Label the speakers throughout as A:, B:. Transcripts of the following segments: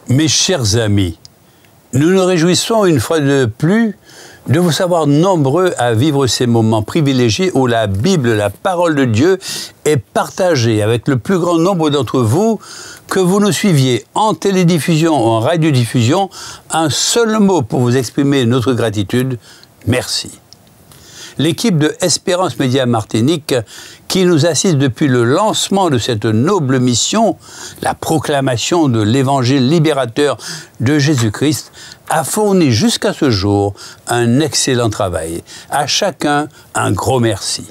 A: Mes chers amis, nous nous réjouissons une fois de plus de vous savoir nombreux à vivre ces moments privilégiés où la Bible, la parole de Dieu, est partagée avec le plus grand nombre d'entre vous, que vous nous suiviez en télédiffusion ou en radiodiffusion. Un seul mot pour vous exprimer notre gratitude: merci. L'équipe de Espérance Média Martinique, qui nous assiste depuis le lancement de cette noble mission, la proclamation de l'évangile libérateur de Jésus-Christ, a fourni jusqu'à ce jour un excellent travail. À chacun, un gros merci.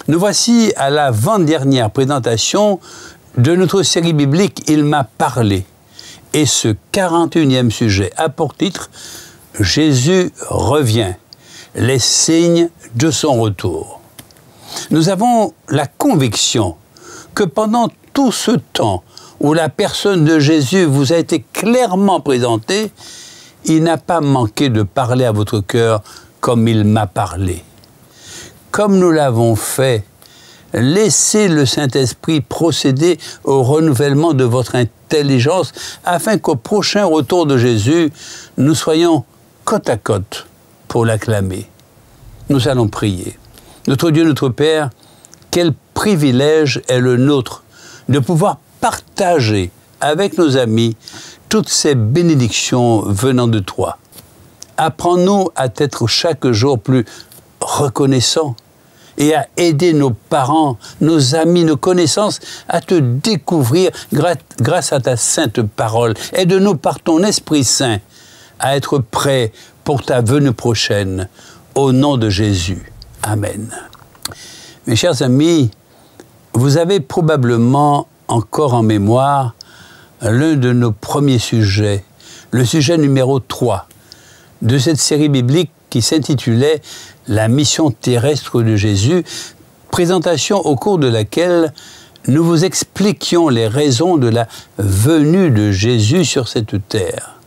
A: Nous voici à l'avant-dernière présentation de notre série biblique « Il m'a parlé ». Et ce 41e sujet a pour titre « Jésus revient ». Les signes de son retour. Nous avons la conviction que pendant tout ce temps où la personne de Jésus vous a été clairement présentée, il n'a pas manqué de parler à votre cœur comme il m'a parlé. Comme nous l'avons fait, laissez le Saint-Esprit procéder au renouvellement de votre intelligence afin qu'au prochain retour de Jésus, nous soyons côte à côte pour l'acclamer. Nous allons prier. Notre Dieu, notre Père, quel privilège est le nôtre de pouvoir partager avec nos amis toutes ces bénédictions venant de toi. Apprends-nous à être chaque jour plus reconnaissants et à aider nos parents, nos amis, nos connaissances à te découvrir grâce à ta sainte parole. Aide-nous par ton Esprit Saint à être prêts pour ta venue prochaine. Au nom de Jésus. Amen. Mes chers amis, vous avez probablement encore en mémoire l'un de nos premiers sujets, le sujet numéro 3 de cette série biblique qui s'intitulait « La mission terrestre de Jésus », présentation au cours de laquelle nous vous expliquions les raisons de la venue de Jésus sur cette terre.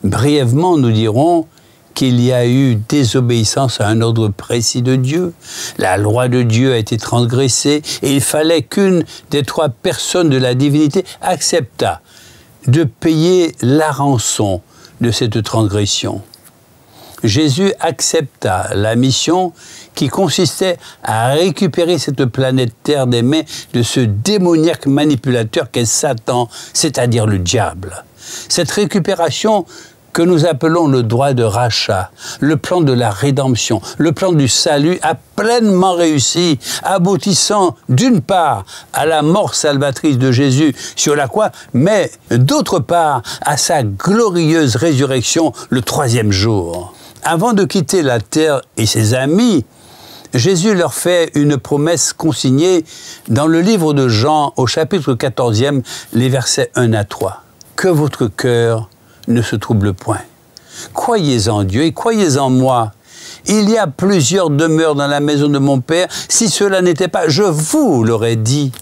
A: Brièvement, nous dirons qu'il y a eu désobéissance à un ordre précis de Dieu. La loi de Dieu a été transgressée et il fallait qu'une des 3 personnes de la divinité acceptât de payer la rançon de cette transgression. Jésus accepta la mission qui consistait à récupérer cette planète Terre des mains de ce démoniaque manipulateur qu'est Satan, c'est-à-dire le diable. Cette récupération que nous appelons le droit de rachat, le plan de la rédemption, le plan du salut a pleinement réussi, aboutissant d'une part à la mort salvatrice de Jésus sur la croix, mais d'autre part à sa glorieuse résurrection le 3e jour. Avant de quitter la terre et ses amis, Jésus leur fait une promesse consignée dans le livre de Jean au chapitre 14e, les versets 1 à 3. « Que votre cœur ne se trouble point. Croyez en Dieu et croyez en moi. Il y a plusieurs demeures dans la maison de mon Père. Si cela n'était pas, je vous l'aurais dit.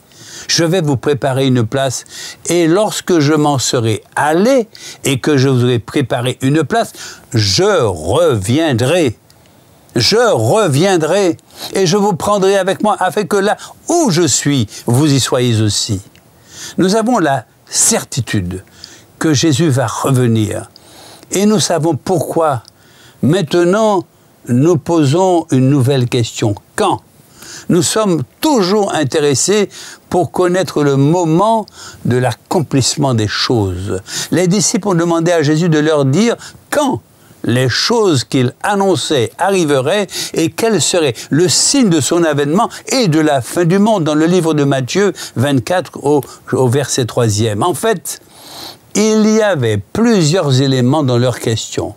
A: Je vais vous préparer une place, et lorsque je m'en serai allé et que je vous aurai préparé une place, je reviendrai. Je reviendrai et je vous prendrai avec moi afin que là où je suis, vous y soyez aussi. » Nous avons la certitude que Jésus va revenir. Et nous savons pourquoi. Maintenant, nous posons une nouvelle question. Quand ? Nous sommes toujours intéressés pour connaître le moment de l'accomplissement des choses. Les disciples ont demandé à Jésus de leur dire quand les choses qu'il annonçait arriveraient et quel serait le signe de son avènement et de la fin du monde dans le livre de Matthieu 24 au verset 3e. En fait, il y avait plusieurs éléments dans leur question.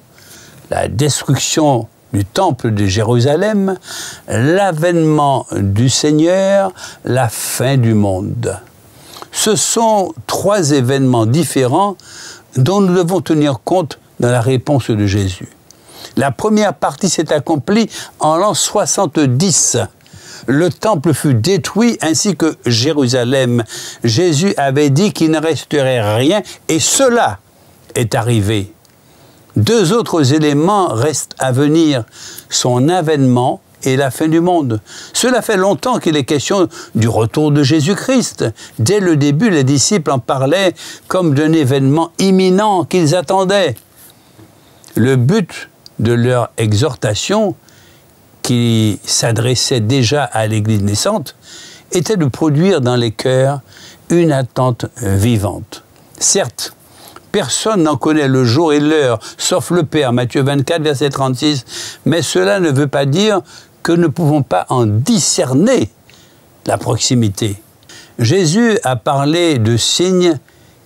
A: La destruction du temple de Jérusalem, l'avènement du Seigneur, la fin du monde. Ce sont trois événements différents dont nous devons tenir compte dans la réponse de Jésus. La première partie s'est accomplie en l'an 70. Le temple fut détruit ainsi que Jérusalem. Jésus avait dit qu'il ne resterait rien et cela est arrivé. Deux autres éléments restent à venir, son avènement et la fin du monde. Cela fait longtemps qu'il est question du retour de Jésus-Christ. Dès le début, les disciples en parlaient comme d'un événement imminent qu'ils attendaient. Le but de leur exhortation, qui s'adressait déjà à l'Église naissante, était de produire dans les cœurs une attente vivante. Certes, personne n'en connaît le jour et l'heure, sauf le Père, Matthieu 24, verset 36, mais cela ne veut pas dire que nous ne pouvons pas en discerner la proximité. Jésus a parlé de signes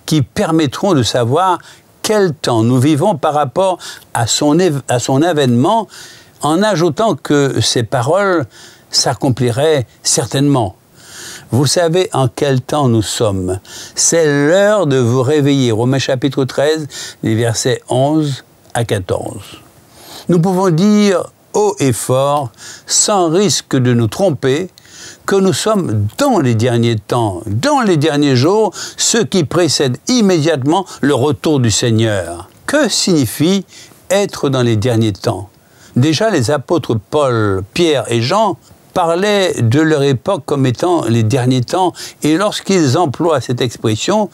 A: qui permettront de savoir quel temps nous vivons par rapport à son avènement, en ajoutant que ces paroles s'accompliraient certainement. Vous savez en quel temps nous sommes. C'est l'heure de vous réveiller. Romains chapitre 13, les versets 11 à 14. Nous pouvons dire haut et fort, sans risque de nous tromper, que nous sommes dans les derniers temps, dans les derniers jours, ce qui précède immédiatement le retour du Seigneur. Que signifie être dans les derniers temps? Déjà, les apôtres Paul, Pierre et Jean parlaient de leur époque comme étant les derniers temps, et lorsqu'ils emploient cette expression,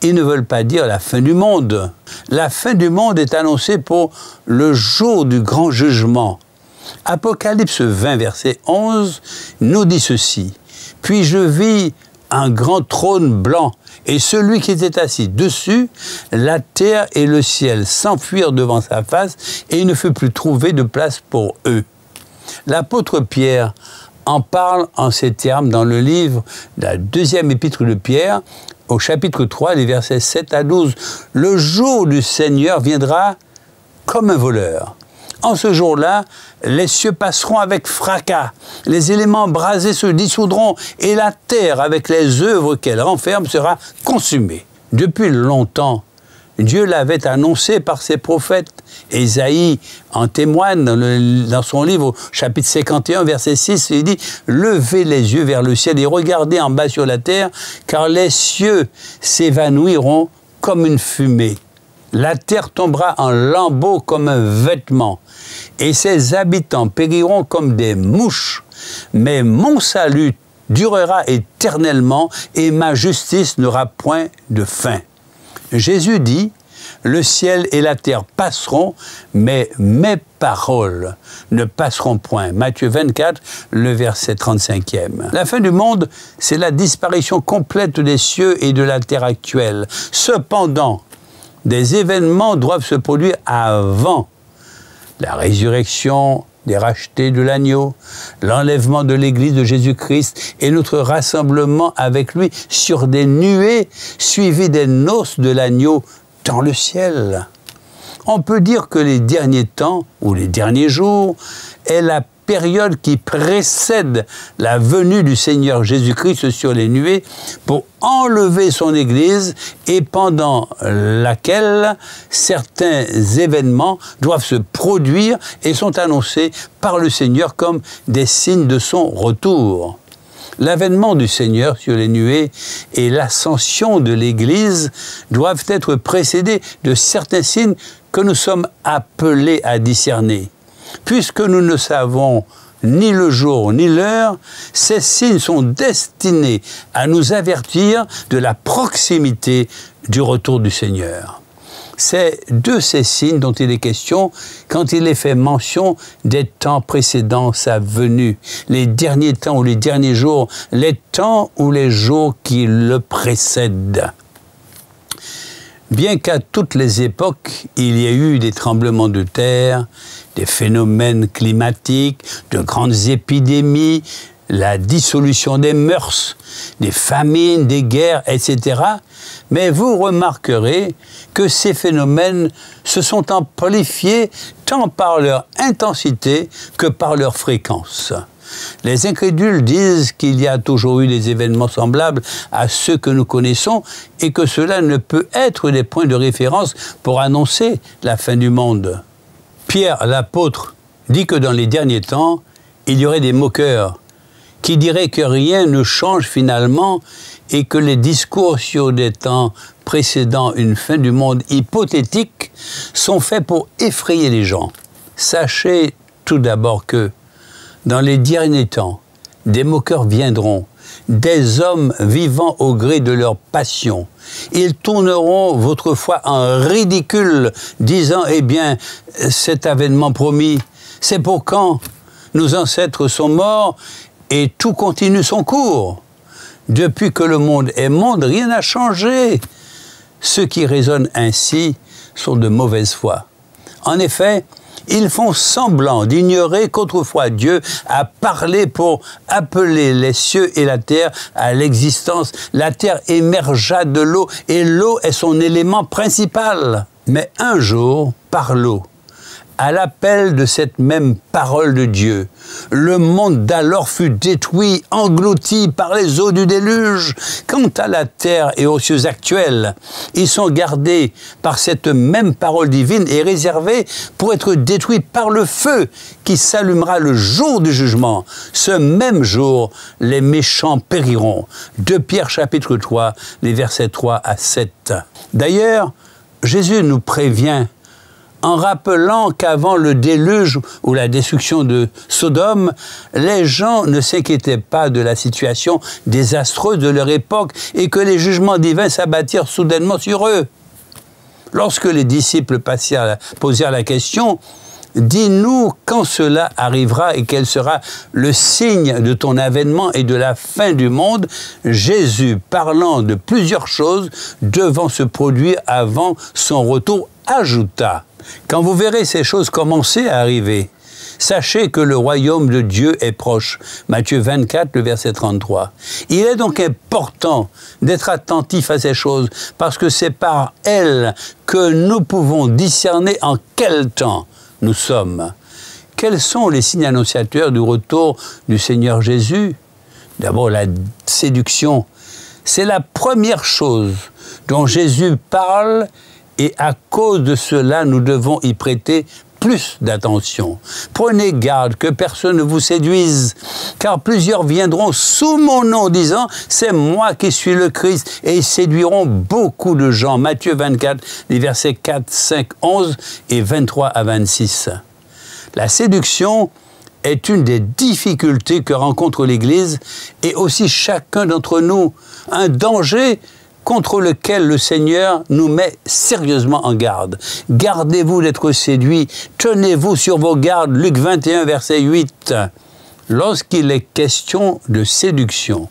A: ils ne veulent pas dire la fin du monde. La fin du monde est annoncée pour le jour du grand jugement. Apocalypse 20, verset 11, nous dit ceci. « Puis je vis un grand trône blanc, et celui qui était assis dessus, la terre et le ciel s'enfuirent devant sa face, et il ne fut plus trouvé de place pour eux. » L'apôtre Pierre en parle en ces termes dans le livre de la deuxième épître de Pierre, au chapitre 3, les versets 7 à 12. « Le jour du Seigneur viendra comme un voleur. En ce jour-là, les cieux passeront avec fracas, les éléments brasés se dissoudront et la terre, avec les œuvres qu'elle renferme, sera consumée. » Depuis longtemps, Dieu l'avait annoncé par ses prophètes. Ésaïe en témoigne dans son livre, chapitre 51, verset 6, il dit « Levez les yeux vers le ciel et regardez en bas sur la terre, car les cieux s'évanouiront comme une fumée. La terre tombera en lambeaux comme un vêtement, et ses habitants périront comme des mouches. Mais mon salut durera éternellement, et ma justice n'aura point de fin. » Jésus dit, « Le ciel et la terre passeront, mais mes paroles ne passeront point. » Matthieu 24, le verset 35e. La fin du monde, c'est la disparition complète des cieux et de la terre actuelle. Cependant, des événements doivent se produire avant la résurrection des rachetés de l'agneau, l'enlèvement de l'Église de Jésus-Christ et notre rassemblement avec lui sur des nuées suivies des noces de l'agneau dans le ciel. On peut dire que les derniers temps ou les derniers jours est la période qui précède la venue du Seigneur Jésus-Christ sur les nuées pour enlever son Église et pendant laquelle certains événements doivent se produire et sont annoncés par le Seigneur comme des signes de son retour. L'avènement du Seigneur sur les nuées et l'ascension de l'Église doivent être précédés de certains signes que nous sommes appelés à discerner. Puisque nous ne savons ni le jour ni l'heure, ces signes sont destinés à nous avertir de la proximité du retour du Seigneur. C'est de ces signes dont il est question quand il est fait mention des temps précédant sa venue, les derniers temps ou les derniers jours, les temps ou les jours qui le précèdent. Bien qu'à toutes les époques, il y ait eu des tremblements de terre, des phénomènes climatiques, de grandes épidémies, la dissolution des mœurs, des famines, des guerres, etc. Mais vous remarquerez que ces phénomènes se sont amplifiés tant par leur intensité que par leur fréquence. Les incrédules disent qu'il y a toujours eu des événements semblables à ceux que nous connaissons et que cela ne peut être des points de référence pour annoncer la fin du monde. Pierre, l'apôtre, dit que dans les derniers temps, il y aurait des moqueurs qui diraient que rien ne change finalement et que les discours sur des temps précédant une fin du monde hypothétique sont faits pour effrayer les gens. Sachez tout d'abord que, dans les derniers temps, des moqueurs viendront, des hommes vivant au gré de leur passion. Ils tourneront votre foi en ridicule, disant « Eh bien, cet avènement promis, c'est pour quand? Nos ancêtres sont morts et tout continue son cours. Depuis que le monde est monde, rien n'a changé. » Ceux qui raisonnent ainsi sont de mauvaise foi. En effet, ils font semblant d'ignorer qu'autrefois Dieu a parlé pour appeler les cieux et la terre à l'existence. La terre émergea de l'eau et l'eau est son élément principal. Mais un jour, par l'eau, à l'appel de cette même parole de Dieu, le monde d'alors fut détruit, englouti par les eaux du déluge. Quant à la terre et aux cieux actuels, ils sont gardés par cette même parole divine et réservés pour être détruits par le feu qui s'allumera le jour du jugement. Ce même jour, les méchants périront. 2 Pierre chapitre 3, les versets 3 à 7. D'ailleurs, Jésus nous prévient en rappelant qu'avant le déluge ou la destruction de Sodome, les gens ne s'inquiétaient pas de la situation désastreuse de leur époque et que les jugements divins s'abattirent soudainement sur eux. Lorsque les disciples posèrent la question « Dis-nous quand cela arrivera et quel sera le signe de ton avènement et de la fin du monde ?» Jésus, parlant de plusieurs choses devant se produire avant son retour, ajouta « Quand vous verrez ces choses commencer à arriver, sachez que le royaume de Dieu est proche. » Matthieu 24, le verset 33. Il est donc important d'être attentif à ces choses parce que c'est par elles que nous pouvons discerner en quel temps nous sommes. Quels sont les signes annonciateurs du retour du Seigneur Jésus? D'abord, la séduction. C'est la première chose dont Jésus parle et à cause de cela, nous devons y prêter plus d'attention. Prenez garde que personne ne vous séduise, car plusieurs viendront sous mon nom disant « C'est moi qui suis le Christ » et ils séduiront beaucoup de gens. Matthieu 24, les versets 4, 5, 11 et 23 à 26. La séduction est une des difficultés que rencontre l'Église et aussi chacun d'entre nous. Un danger contre lequel le Seigneur nous met sérieusement en garde. Gardez-vous d'être séduits, tenez-vous sur vos gardes. Luc 21, verset 8. Lorsqu'il est question de séduction,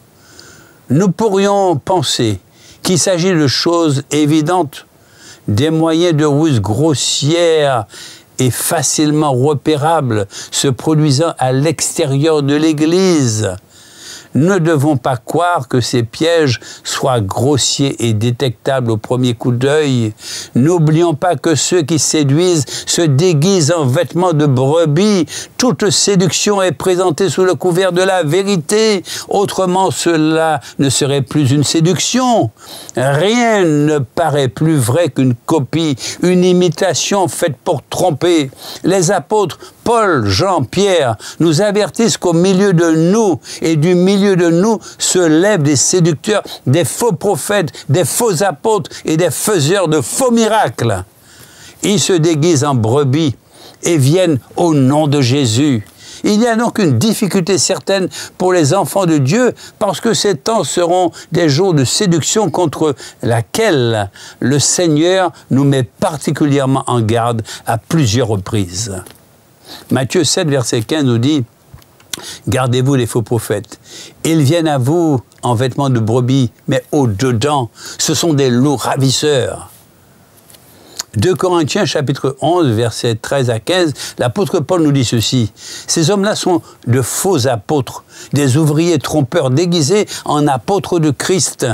A: nous pourrions penser qu'il s'agit de choses évidentes, des moyens de ruse grossières et facilement repérables se produisant à l'extérieur de l'Église. Ne devons pas croire que ces pièges soient grossiers et détectables au premier coup d'œil. N'oublions pas que ceux qui séduisent se déguisent en vêtements de brebis. Toute séduction est présentée sous le couvert de la vérité. Autrement, cela ne serait plus une séduction. Rien ne paraît plus vrai qu'une copie, une imitation faite pour tromper. Les apôtres Paul, Jean, Pierre nous avertissent qu'au milieu de nous et du milieu de nous se lèvent des séducteurs, des faux prophètes, des faux apôtres et des faiseurs de faux miracles. Ils se déguisent en brebis et viennent au nom de Jésus. Il y a donc une difficulté certaine pour les enfants de Dieu parce que ces temps seront des jours de séduction contre laquelle le Seigneur nous met particulièrement en garde à plusieurs reprises. Matthieu 7, verset 15 nous dit « Gardez-vous les faux prophètes. Ils viennent à vous en vêtements de brebis, mais au-dedans, ce sont des loups ravisseurs. » 2 Corinthiens chapitre 11, versets 13 à 15, l'apôtre Paul nous dit ceci. Ces hommes-là sont de faux apôtres, des ouvriers trompeurs déguisés en apôtres de Christ.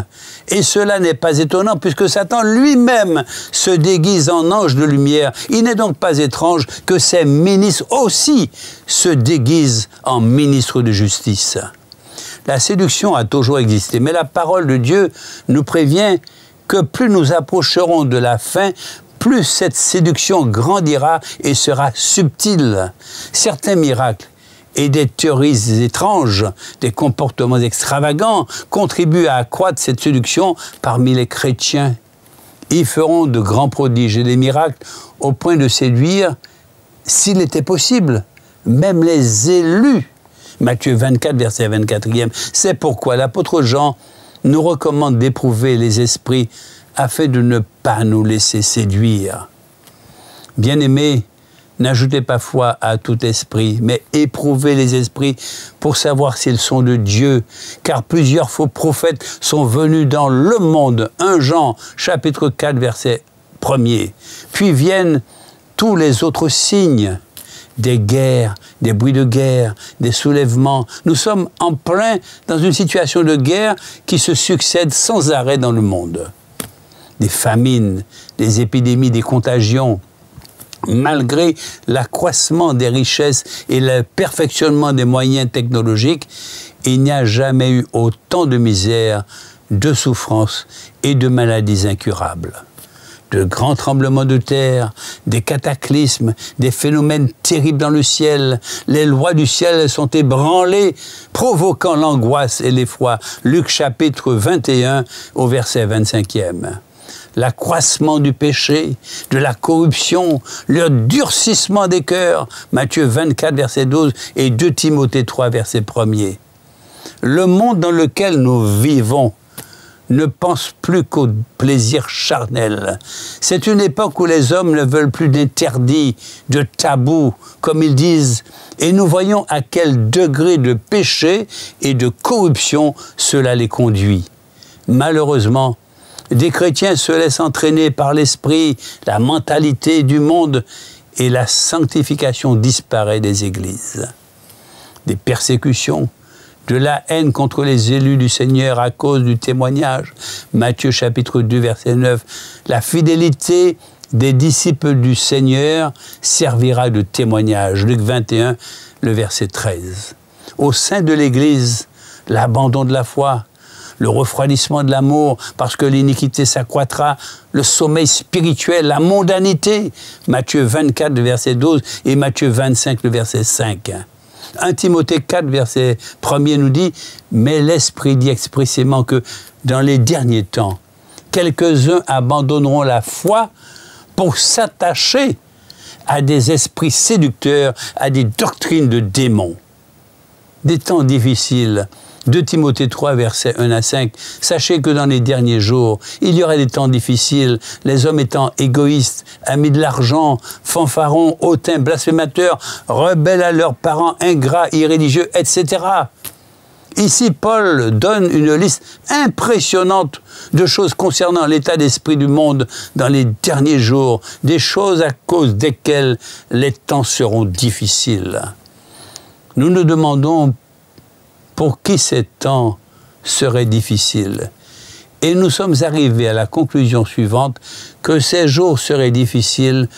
A: Et cela n'est pas étonnant puisque Satan lui-même se déguise en ange de lumière. Il n'est donc pas étrange que ses ministres aussi se déguisent en ministres de justice. La séduction a toujours existé, mais la parole de Dieu nous prévient que plus nous approcherons de la fin, plus cette séduction grandira et sera subtile. Certains miracles et des théories étranges, des comportements extravagants contribuent à accroître cette séduction parmi les chrétiens. Ils feront de grands prodiges et des miracles au point de séduire, s'il était possible, même les élus. Matthieu 24, verset 24e. C'est pourquoi l'apôtre Jean nous recommande d'éprouver les esprits afin de ne pas nous laisser séduire. Bien-aimés, n'ajoutez pas foi à tout esprit, mais éprouvez les esprits pour savoir s'ils sont de Dieu, car plusieurs faux prophètes sont venus dans le monde. 1 Jean, chapitre 4, verset 1er. Puis viennent tous les autres signes, des guerres, des bruits de guerre, des soulèvements. Nous sommes en plein dans une situation de guerre qui se succède sans arrêt dans le monde. Des famines, des épidémies, des contagions. Malgré l'accroissement des richesses et le perfectionnement des moyens technologiques, il n'y a jamais eu autant de misère, de souffrances et de maladies incurables. De grands tremblements de terre, des cataclysmes, des phénomènes terribles dans le ciel. Les lois du ciel sont ébranlées, provoquant l'angoisse et l'effroi. Luc chapitre 21 au verset 25e. L'accroissement du péché, de la corruption, le durcissement des cœurs, Matthieu 24, verset 12, et 2 Timothée 3, verset 1er. Le monde dans lequel nous vivons ne pense plus qu'au plaisir charnel. C'est une époque où les hommes ne veulent plus d'interdits, de tabous, comme ils disent, et nous voyons à quel degré de péché et de corruption cela les conduit. Malheureusement, des chrétiens se laissent entraîner par l'esprit, la mentalité du monde, et la sanctification disparaît des églises. Des persécutions, de la haine contre les élus du Seigneur à cause du témoignage. Matthieu chapitre 2, verset 9. La fidélité des disciples du Seigneur servira de témoignage. Luc 21, le verset 13. Au sein de l'Église, l'abandon de la foi, le refroidissement de l'amour, parce que l'iniquité s'accroîtra, le sommeil spirituel, la mondanité. Matthieu 24, le verset 12 et Matthieu 25, le verset 5. 1 Timothée 4, verset 1er nous dit « Mais l'Esprit dit expressément que dans les derniers temps, quelques-uns abandonneront la foi pour s'attacher à des esprits séducteurs, à des doctrines de démons. » Des temps difficiles. 2 Timothée 3, versets 1 à 5. Sachez que dans les derniers jours, il y aura des temps difficiles, les hommes étant égoïstes, amis de l'argent, fanfarons, hautains, blasphémateurs, rebelles à leurs parents, ingrats, irréligieux, etc. Ici, Paul donne une liste impressionnante de choses concernant l'état d'esprit du monde dans les derniers jours, des choses à cause desquelles les temps seront difficiles. Nous nous demandons pour qui ces temps seraient difficiles. Et nous sommes arrivés à la conclusion suivante, que ces jours seraient difficiles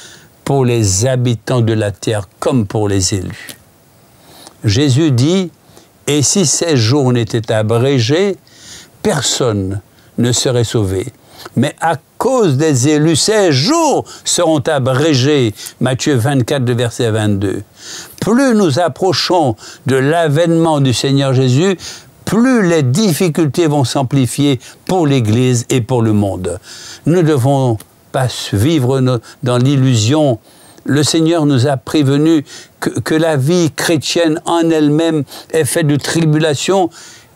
A: pour les habitants de la terre comme pour les élus. Jésus dit, « Et si ces jours n'étaient abrégés, personne ne serait sauvé. Mais à cause des élus, ces jours seront abrégés. » Matthieu 24, verset 22. Plus nous approchons de l'avènement du Seigneur Jésus, plus les difficultés vont s'amplifier pour l'Église et pour le monde. Nous ne devons pas vivre dans l'illusion. Le Seigneur nous a prévenu que la vie chrétienne en elle-même est faite de tribulations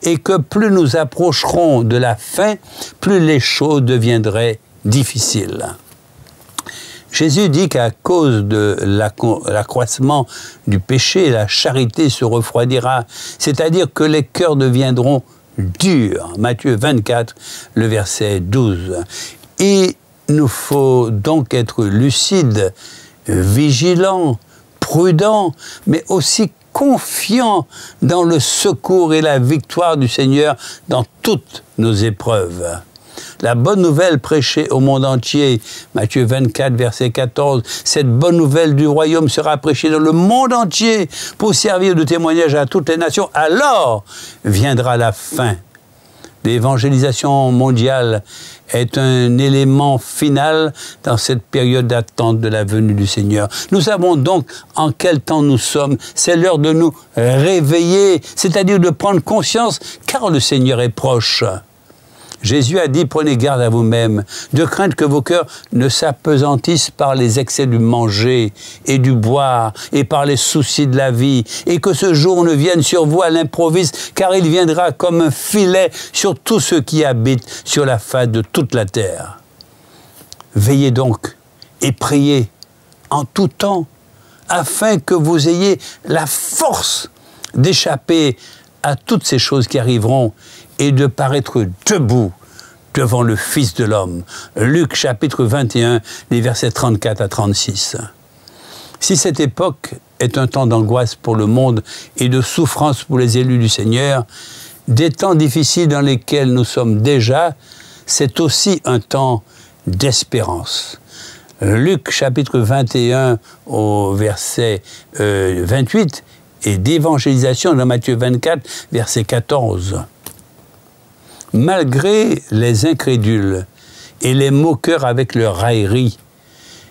A: et que plus nous approcherons de la fin, plus les choses deviendraient difficiles. Jésus dit qu'à cause de l'accroissement du péché, la charité se refroidira, c'est-à-dire que les cœurs deviendront durs. Matthieu 24, le verset 12. Et nous faut donc être lucides, vigilants, prudents, mais aussi confiants dans le secours et la victoire du Seigneur dans toutes nos épreuves. La bonne nouvelle prêchée au monde entier, Matthieu 24, verset 14, cette bonne nouvelle du royaume sera prêchée dans le monde entier pour servir de témoignage à toutes les nations. Alors viendra la fin. L'évangélisation mondiale est un élément final dans cette période d'attente de la venue du Seigneur. Nous savons donc en quel temps nous sommes. C'est l'heure de nous réveiller, c'est-à-dire de prendre conscience, car le Seigneur est proche. Jésus a dit, prenez garde à vous-même, de crainte que vos cœurs ne s'apesantissent par les excès du manger et du boire et par les soucis de la vie, et que ce jour ne vienne sur vous à l'improviste, car il viendra comme un filet sur tous ceux qui habitent sur la face de toute la terre. Veillez donc et priez en tout temps, afin que vous ayez la force d'échapper à toutes ces choses qui arriveront et de paraître debout devant le Fils de l'homme. Luc chapitre 21, les versets 34 à 36. Si cette époque est un temps d'angoisse pour le monde et de souffrance pour les élus du Seigneur, des temps difficiles dans lesquels nous sommes déjà, c'est aussi un temps d'espérance. Luc chapitre 21 au verset 28 et d'évangélisation dans Matthieu 24, verset 14. Malgré les incrédules et les moqueurs avec leur raillerie,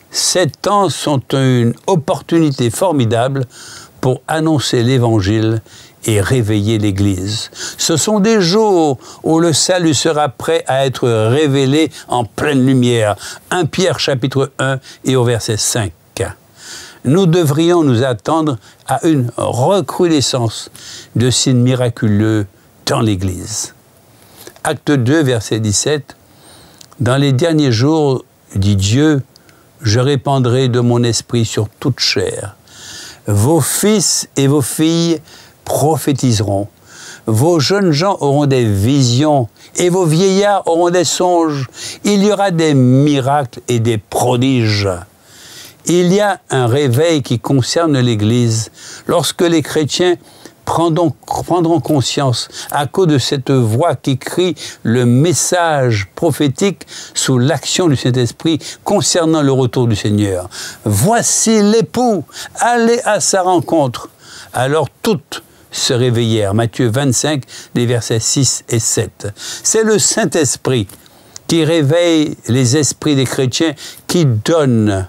A: ces temps sont une opportunité formidable pour annoncer l'Évangile et réveiller l'Église. Ce sont des jours où le salut sera prêt à être révélé en pleine lumière. 1 Pierre chapitre 1 et au verset 5. Nous devrions nous attendre à une recrudescence de signes miraculeux dans l'Église. Acte 2, verset 17, « Dans les derniers jours, dit Dieu, je répandrai de mon esprit sur toute chair. Vos fils et vos filles prophétiseront. Vos jeunes gens auront des visions et vos vieillards auront des songes. Il y aura des miracles et des prodiges. » Il y a un réveil qui concerne l'Église lorsque les chrétiens prendront conscience à cause de cette voix qui crie le message prophétique sous l'action du Saint-Esprit concernant le retour du Seigneur. Voici l'époux, allez à sa rencontre. Alors toutes se réveillèrent. Matthieu 25, les versets 6 et 7. C'est le Saint-Esprit qui réveille les esprits des chrétiens qui donnent.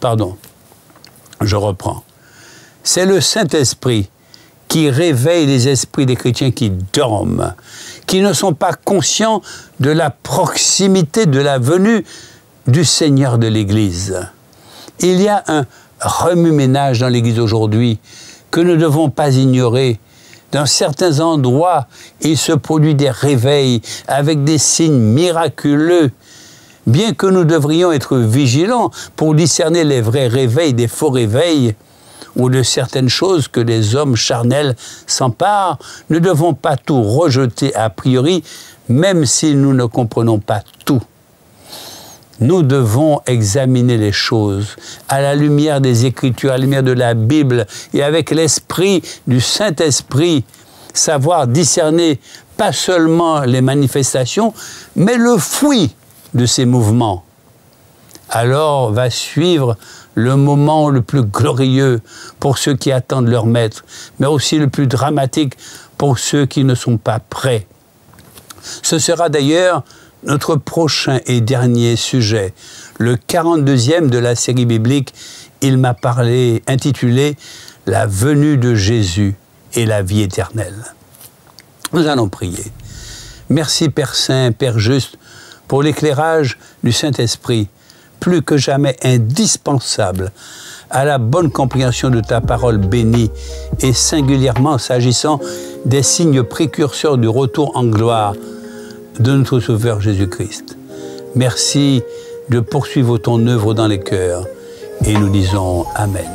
A: Pardon, je reprends. C'est le Saint-Esprit qui réveille les esprits des chrétiens qui dorment, qui ne sont pas conscients de la proximité de la venue du Seigneur de l'Église. Il y a un remue-ménage dans l'Église aujourd'hui que nous ne devons pas ignorer. Dans certains endroits, il se produit des réveils avec des signes miraculeux. Bien que nous devrions être vigilants pour discerner les vrais réveils des faux réveils, ou de certaines choses que les hommes charnels s'emparent, ne devons pas tout rejeter a priori, même si nous ne comprenons pas tout. Nous devons examiner les choses à la lumière des Écritures, à la lumière de la Bible, et avec l'esprit du Saint-Esprit, savoir discerner pas seulement les manifestations, mais le fruit de ces mouvements. Alors va suivre le moment le plus glorieux pour ceux qui attendent leur maître, mais aussi le plus dramatique pour ceux qui ne sont pas prêts. Ce sera d'ailleurs notre prochain et dernier sujet, le 42e de la série biblique « Il m'a parlé » intitulé « La venue de Jésus et la vie éternelle ». Nous allons prier. Merci Père Saint, Père Juste, pour l'éclairage du Saint-Esprit, plus que jamais indispensable à la bonne compréhension de ta parole bénie et singulièrement s'agissant des signes précurseurs du retour en gloire de notre Sauveur Jésus-Christ. Merci de poursuivre ton œuvre dans les cœurs et nous disons Amen.